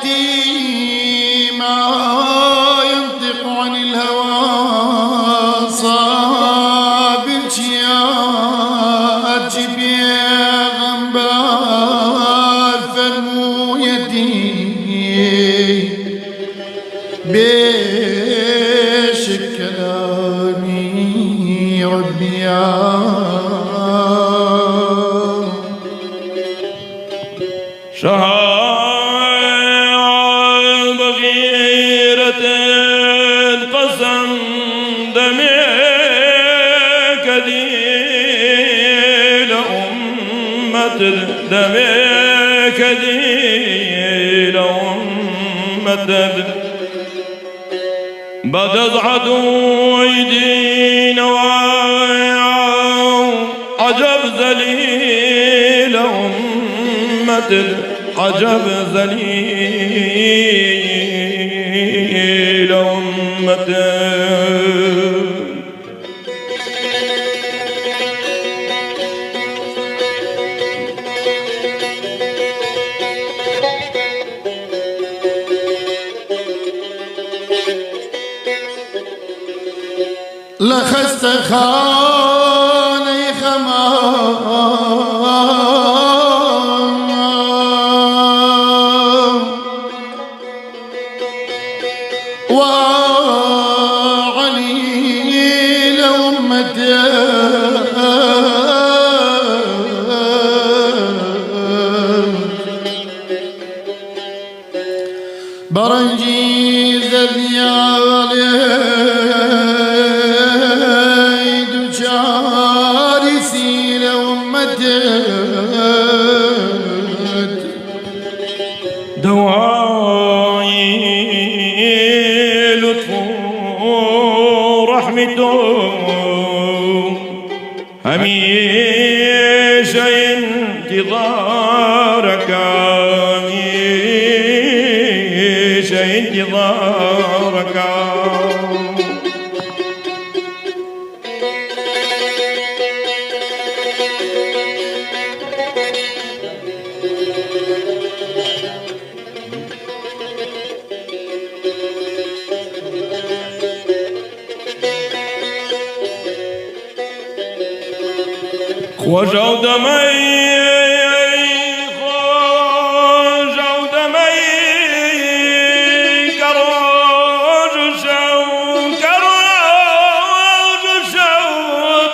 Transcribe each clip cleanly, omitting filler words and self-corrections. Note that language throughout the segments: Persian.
آيتي ما ينطق عن الهوى صابر شيات بيغنبار فرمويتي بيش كلامي ربي يا شهاب بغيرة قسم دمك ديل أمة دمك ديل أمة بدت عدوي دين عجب ذليل عجب ذليل أمة لخست خاني خمام وعلي لأمته برنجيز ديالي دواعي لطف رحمته هميشه انتظارك هميشه انتظارك وجود مي وجود مي كروج شو كروج شو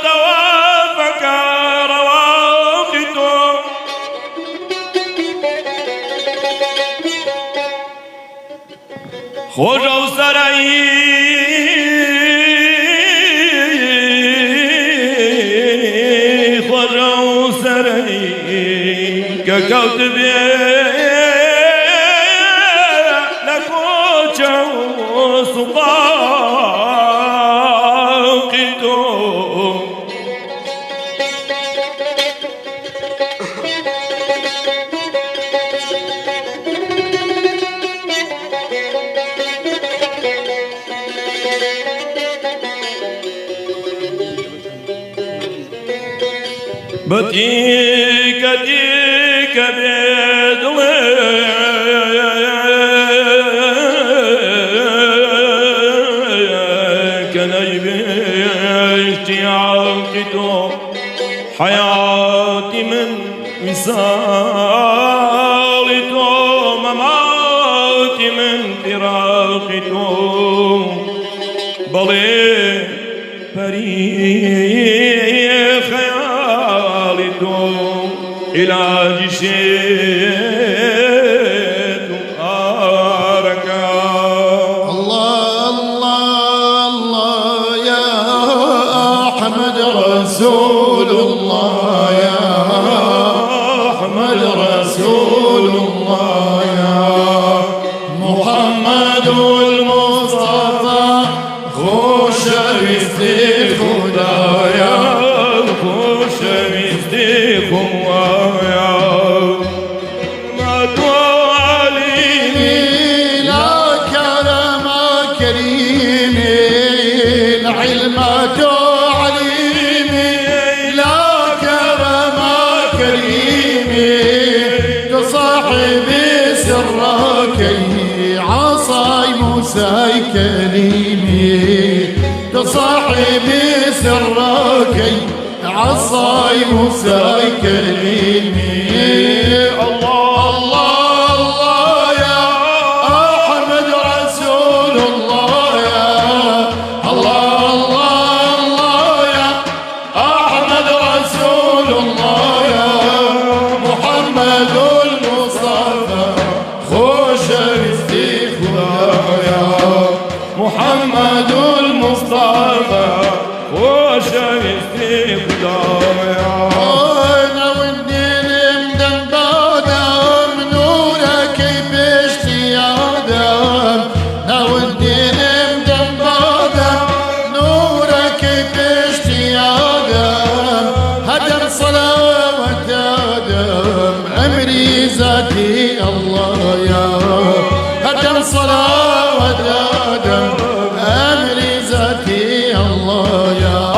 توافك رواقته خجو سرعي ككوكب لكوچا سقاقته بتيك ديك بدوي كنيبي اشتياقته حياتي من وصالته مماتي من فراقته بلي فريق علاج شيء تبارك الله الله الله يا أحمد أحمد رسول الله يا أحمد رسول الله يا محمد المصطفى خوش بيستي خدايا خوش بيستي خوايا ما تواليني لا كرم كريمي العلم تعليمي لا كرم كريمي تصاحبي سرك عصاي موسى كليمي تصاحبي سرك عصاي موسى كليمي الله الله الله يا أحمد رسول الله يا الله الله الله يا أحمد رسول الله يا محمد المصطفى خوش بيستي خدايا محمد المصطفى خوش بيستي خدايا انا والدين مدنبادم نورك باشتيادم انا والدين مدنبادم نورك باشتيادم هدم صلوات ادم امري ذاتي الله يا هدم صلوات ادم امري ذاتي الله يا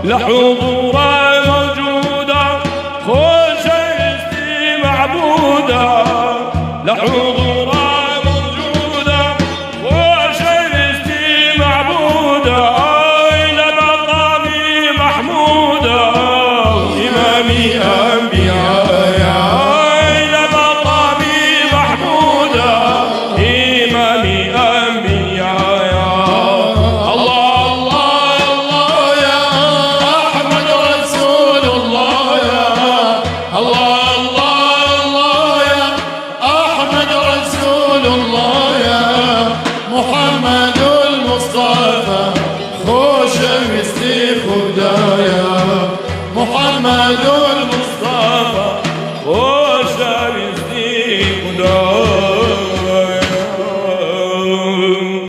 لحضوره موجوده خوش بيستي معبوده لحضوره موجوده خوش بيستي معبوده الى مقامي محموده امامي انبياء الى مقامي محموده امامي انبياء الله الله الله يا أحمد رسول الله يا الله الله الله يا أحمد رسول الله يا محمد المصطفى خوش بيستي خدايا محمد المصطفى خوش بيستي خدايا